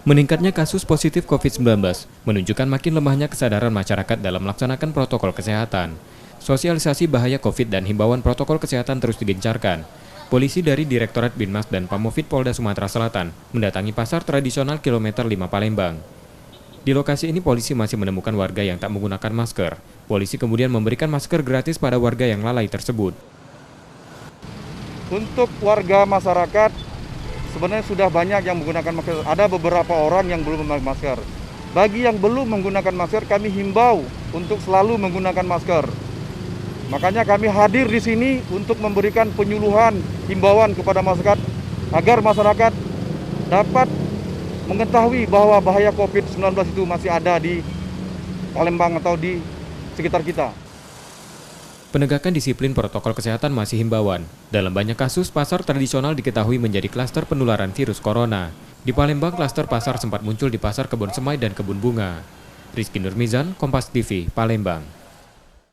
Meningkatnya kasus positif COVID-19 menunjukkan makin lemahnya kesadaran masyarakat dalam melaksanakan protokol kesehatan. Sosialisasi bahaya COVID dan himbauan protokol kesehatan terus digencarkan. Polisi dari Direktorat Binmas dan Pamovit Polda Sumatera Selatan mendatangi pasar tradisional kilometer 5 Palembang. Di lokasi ini polisi masih menemukan warga yang tak menggunakan masker. Polisi kemudian memberikan masker gratis pada warga yang lalai tersebut. Untuk warga masyarakat, sebenarnya sudah banyak yang menggunakan masker. Ada beberapa orang yang belum memakai masker. Bagi yang belum menggunakan masker, kami himbau untuk selalu menggunakan masker. Makanya kami hadir di sini untuk memberikan penyuluhan, himbauan kepada masyarakat agar masyarakat dapat mengetahui bahwa bahaya COVID-19 itu masih ada di Palembang atau di sekitar kita. Penegakan disiplin protokol kesehatan masih himbauan. Dalam banyak kasus, pasar tradisional diketahui menjadi klaster penularan virus corona. Di Palembang, klaster pasar sempat muncul di Pasar Kebon Semai dan Kebun Bunga. Rizky Nurmizan, Kompas TV, Palembang.